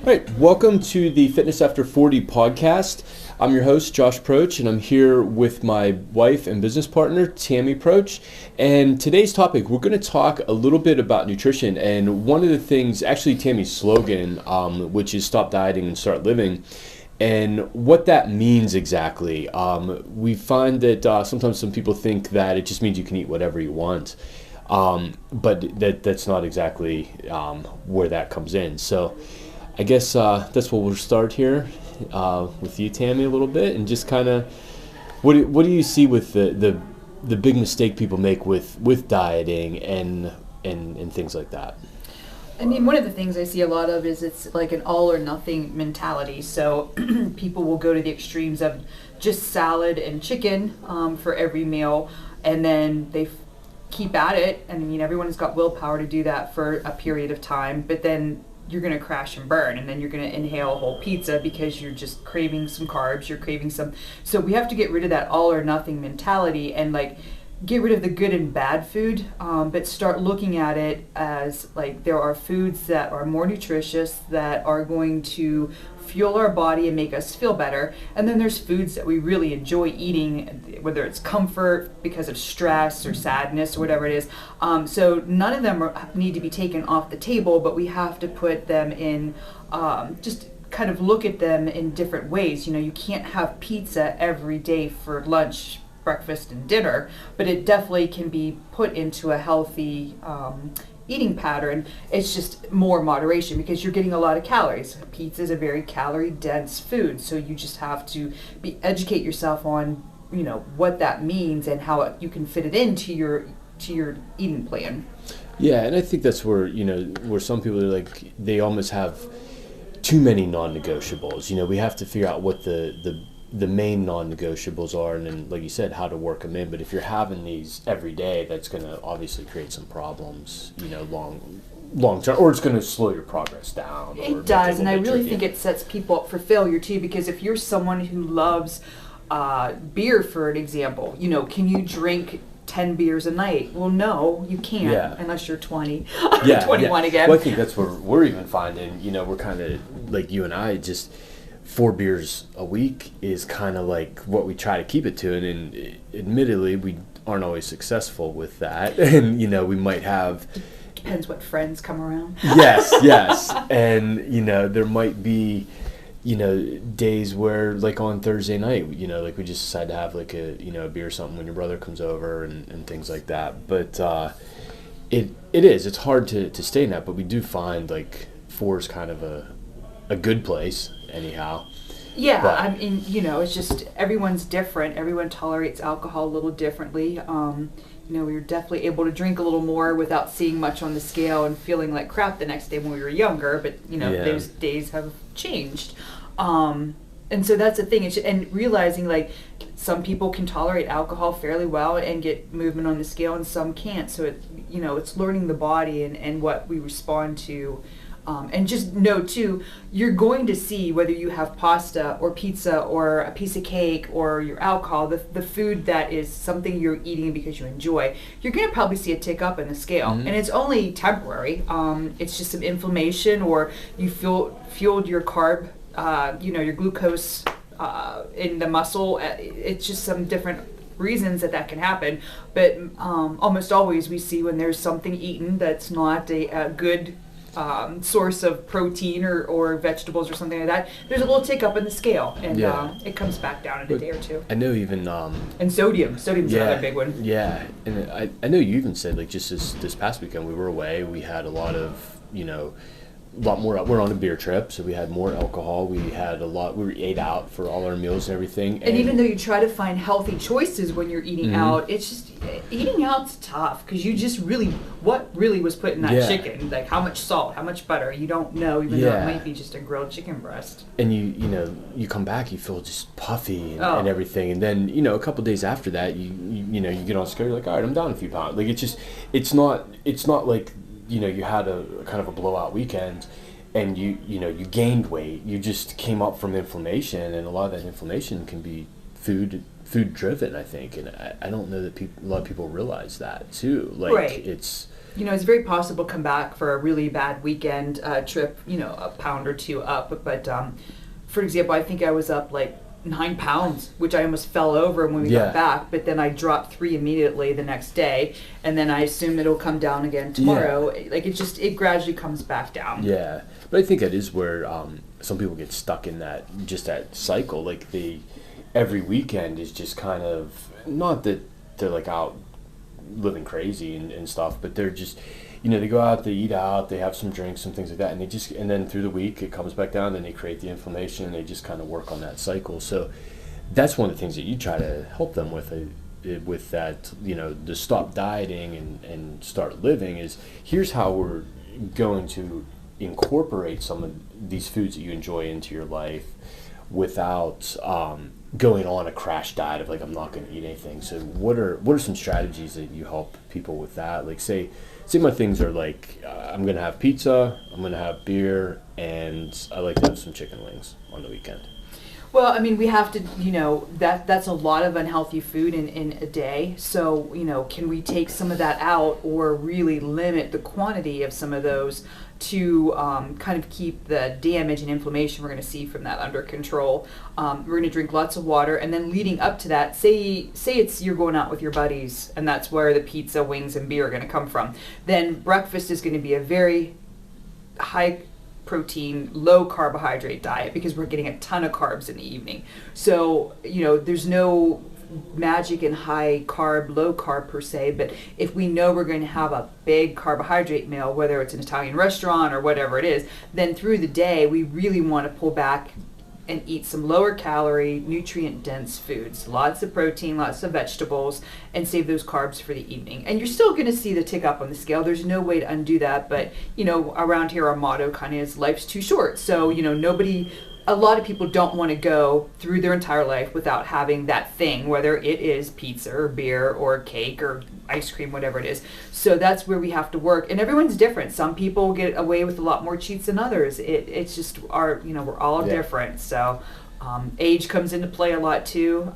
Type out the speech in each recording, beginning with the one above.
All right, welcome to the Fitness After 40 podcast. I'm your host, Josh Proch, and I'm here with my wife and business partner, Tammy Proch. And today's topic, we're going to talk a little bit about nutrition. And one of the things, actually Tammy's slogan, which is stop dieting and start living, and what that means exactly. We find that sometimes some people think that it just means you can eat whatever you want. But that's not exactly where that comes in. So I guess that's what we'll start here with you, Tammy, a little bit, and just kind of what do you see with the big mistake people make with dieting and things like that? I mean, one of the things I see a lot of is it's like an all or nothing mentality. So people will go to the extremes of just salad and chicken for every meal, and then they keep at it. I mean, everyone's got willpower to do that for a period of time, but then you're going to crash and burn, and then you're going to inhale a whole pizza because you're just craving some carbs, you're craving some. So we have to get rid of that all or nothing mentality and like get rid of the good and bad food, but start looking at it as like there are foods that are more nutritious, that are going to fuel our body and make us feel better. And then there's foods that we really enjoy eating, whether it's comfort because of stress or sadness or whatever it is. So none of them need to be taken off the table, but we have to put them in, just kind of look at them in different ways. You know, you can't have pizza every day for lunch, breakfast, and dinner, but it definitely can be put into a healthy eating pattern. It's just more moderation because you're getting a lot of calories. Pizza is a very calorie dense food, so you just have to educate yourself on, you know, what that means and how you can fit it into your eating plan. Yeah, and I think that's where, you know, where some people are like, they almost have too many non-negotiables. You know, we have to figure out what the main non-negotiables are, and then, like you said, how to work them in. But if you're having these every day, that's going to obviously create some problems, you know, long term, or it's going to slow your progress down. It does, and I really think it sets people up for failure too, because if you're someone who loves beer, for an example, you know, can you drink 10 beers a night? Well, no, you can't, unless you're 20, 21 again. Well, I think that's where we're even finding, you know, we're kind of like you and I, just 4 beers a week is kind of like what we try to keep it to, and admittedly we aren't always successful with that. And you know, we might have, depends what friends come around. yes and you know, there might be, you know, days where, like on Thursday night, you know, like we just decide to have like a, you know, a beer or something when your brother comes over and things like that. But it's hard to stay in that, but we do find like 4 is kind of a good place anyhow. Yeah, but I mean, you know, it's just everyone's different. Everyone tolerates alcohol a little differently. You know, we were definitely able to drink a little more without seeing much on the scale and feeling like crap the next day when we were younger. But, you know, those days have changed. And so that's the thing. And realizing, like, some people can tolerate alcohol fairly well and get movement on the scale, and some can't. So, you know, it's learning the body and what we respond to. And just know, too, you're going to see whether you have pasta or pizza or a piece of cake or your alcohol, the food that is something you're eating because you enjoy, you're going to probably see a tick up in the scale. Mm-hmm. And it's only temporary. It's just some inflammation, or you fueled your carb, you know, your glucose in the muscle. It's just some different reasons that can happen. But almost always we see when there's something eaten that's not a good source of protein or vegetables or something like that, there's a little tick up in the scale, and it comes back down in a day or two. I know even and sodium's another big one. Yeah, and I know you even said, like, just this past weekend we were away, we had a lot of, you know, a lot more. We're on a beer trip, so we had more alcohol. We ate out for all our meals and everything. And even though you try to find healthy choices when you're eating out, it's just, eating out's tough, because you just what really was put in that chicken, like how much salt, how much butter, you don't know, even though it might be just a grilled chicken breast. And you know, you come back, you feel just puffy and everything, and then, you know, a couple days after that, you know, you get on scale, you're like, all right, I'm down a few pounds. Like, it's not like, you know, you had a kind of a blowout weekend and you know, you gained weight. You just came up from inflammation, and a lot of that inflammation can be food driven, I think, and I don't know that a lot of people realize that too. Like right. it's it's very possible to come back for a really bad weekend trip, a pound or two up. But for example, I think I was up like 9 pounds, which I almost fell over when we got back, but then I dropped 3 immediately the next day, and then I assume it'll come down again tomorrow. Like it gradually comes back down. Yeah, but I think that is where some people get stuck in that cycle. Like every weekend is just kind of, not that they're like out living crazy and stuff, but they're just, they go out, they eat out, they have some drinks, some things like that, and then through the week it comes back down, and they create the inflammation, and they just kind of work on that cycle. So that's one of the things that you try to help them with that, to stop dieting and start living is, here's how we're going to incorporate some of these foods that you enjoy into your life without going on a crash diet of like, I'm not going to eat anything. So what are some strategies that you help people with that? Like say my things are like, I'm going to have pizza, I'm going to have beer, and I like to have some chicken wings on the weekend. Well, I mean, we have to, that's a lot of unhealthy food in a day. So, can we take some of that out or really limit the quantity of some of those to kind of keep the damage and inflammation we're going to see from that under control? We're going to drink lots of water, and then leading up to that, say you're going out with your buddies, and that's where the pizza, wings, and beer are going to come from. Then breakfast is going to be a very high protein, low carbohydrate diet, because we're getting a ton of carbs in the evening. So, there's no magic in high carb, low carb per se, but if we know we're going to have a big carbohydrate meal, whether it's an Italian restaurant or whatever it is, then through the day we really want to pull back and eat some lower calorie, nutrient dense foods, lots of protein, lots of vegetables, and save those carbs for the evening. And you're still going to see the tick up on the scale. There's no way to undo that, but around here our motto kind of is life's too short. So, a lot of people don't want to go through their entire life without having that thing, whether it is pizza or beer or cake or ice cream, whatever it is. So that's where we have to work. And everyone's different. Some people get away with a lot more cheats than others. It's just we're all different. So age comes into play a lot too.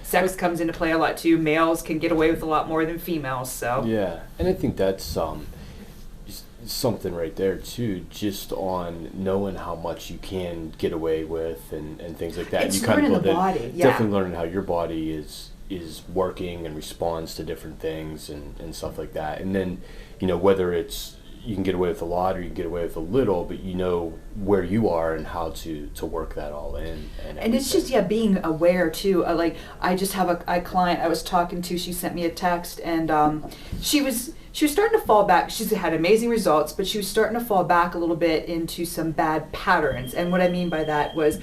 Sex comes into play a lot too. Males can get away with a lot more than females. So yeah, and I think that's something right there too, just on knowing how much you can get away with and things like that. It's you kind learning of the body. Definitely learning how your body is working and responds to different things and stuff like that. And then whether it's you can get away with a lot or you can get away with a little, but where you are and how to work that all in. And it's just being aware too. Like I just have a client I was talking to. She sent me a text, and she was starting to fall back. She's had amazing results, but she was starting to fall back a little bit into some bad patterns. And what I mean by that was,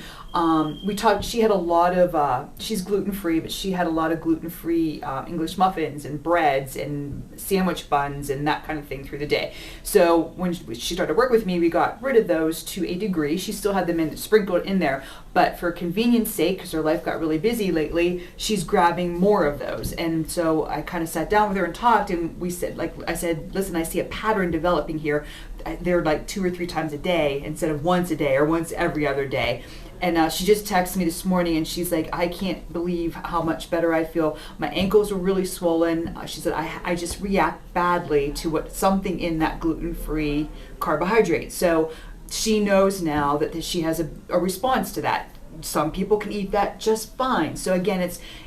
she had a lot of, she's gluten-free, but she had a lot of gluten-free English muffins and breads and sandwich buns and that kind of thing through the day. So when she started to work with me, we got rid of those to a degree. She still had them sprinkled in there, but for convenience sake, because her life got really busy lately, she's grabbing more of those. And so I kind of sat down with her and talked, and we said, I said, listen, I see a pattern developing here. They're like 2 or 3 times a day instead of once a day or once every other day. And she just texted me this morning, and she's like, I can't believe how much better I feel. My ankles are really swollen. She said, I just react badly to something in that gluten-free carbohydrate. So she knows now that she has a response to that. Some people can eat that just fine. So again,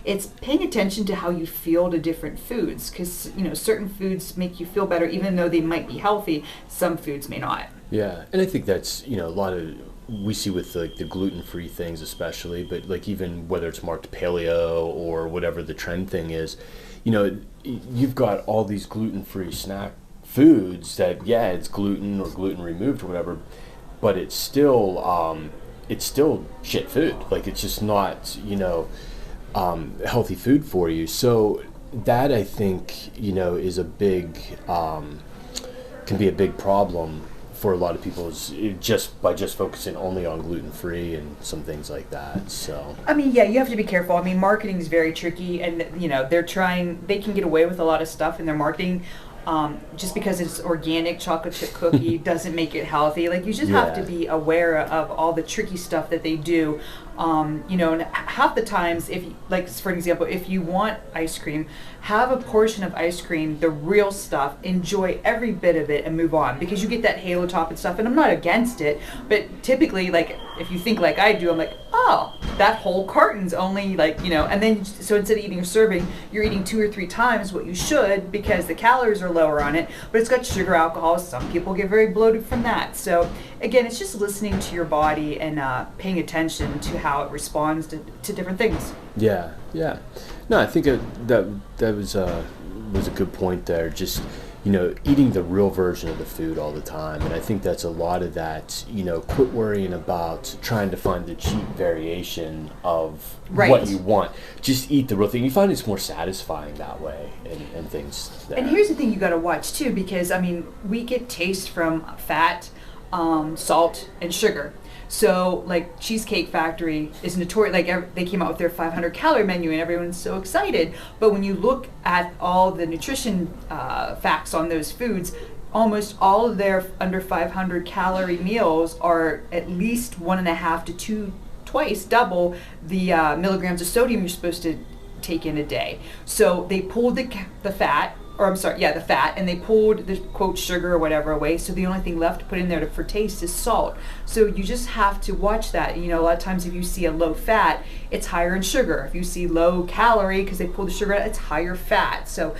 it's paying attention to how you feel to different foods, because certain foods make you feel better even though they might be healthy. Some foods may not. Yeah, and I think that's a lot of we see with the gluten-free things especially, but like even whether it's marked paleo or whatever the trend thing is, you've got all these gluten-free snack foods that it's gluten or gluten removed or whatever, but it's still shit food. Like it's just not healthy food for you. So that I think is a big can be a big problem for a lot of people, is just by focusing only on gluten-free and some things like that. So I mean, you have to be careful. I mean, marketing is very tricky, and they can get away with a lot of stuff in their marketing. Just because it's organic chocolate chip cookie doesn't make it healthy. Like, you just have to be aware of all the tricky stuff that they do. And half the times, if like, for example, if you want ice cream, have a portion of ice cream, the real stuff, enjoy every bit of it and move on, because you get that halo top and stuff. And I'm not against it, but typically, like, if you think like I do, I'm like, oh, that whole carton's only like, and then so instead of eating a serving, you're eating 2 or 3 times what you should, because the calories are lower on it, but it's got sugar, alcohol. Some people get very bloated from that. So again, it's just listening to your body and paying attention to how it responds to different things. Yeah. No, I think that was a good point there. Just, eating the real version of the food all the time. And I think that's a lot of that, quit worrying about trying to find the cheap variation of what you want. Just eat the real thing. You find it's more satisfying that way and things there. And here's the thing you got to watch too, because, we get taste from fat, salt, and sugar. So, like, Cheesecake Factory is notorious. Like, they came out with their 500 calorie menu, and everyone's so excited. But when you look at all the nutrition facts on those foods, almost all of their under 500 calorie meals are at least 1.5 to twice double the milligrams of sodium you're supposed to take in a day. So they pulled the fat. The fat, and they pulled the quote sugar or whatever away. So the only thing left to put in there for taste is salt. So you just have to watch that. A lot of times if you see a low fat, it's higher in sugar. If you see low calorie, because they pulled the sugar out, it's higher fat. So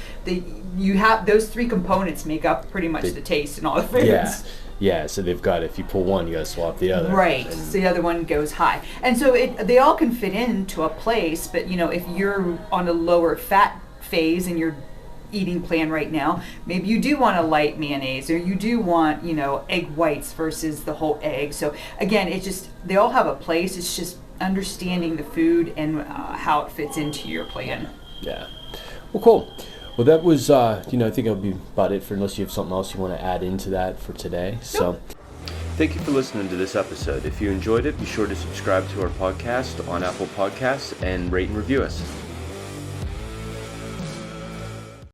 you have those 3 components make up pretty much the taste in all the foods. Yeah, so they've got, if you pull one, you got to swap the other. Right, so the other one goes high. And so they all can fit into a place, but if you're on a lower fat phase and you're eating plan right now, maybe you do want a light mayonnaise, or you do want egg whites versus the whole egg. So again, they all have a place. It's just understanding the food and how it fits into your plan. Yeah. Well, cool. Well, that was I think that'll be about it, for unless you have something else you want to add into that for today. Nope. So thank you for listening to this episode. If you enjoyed it, be sure to subscribe to our podcast on Apple Podcasts and rate and review us.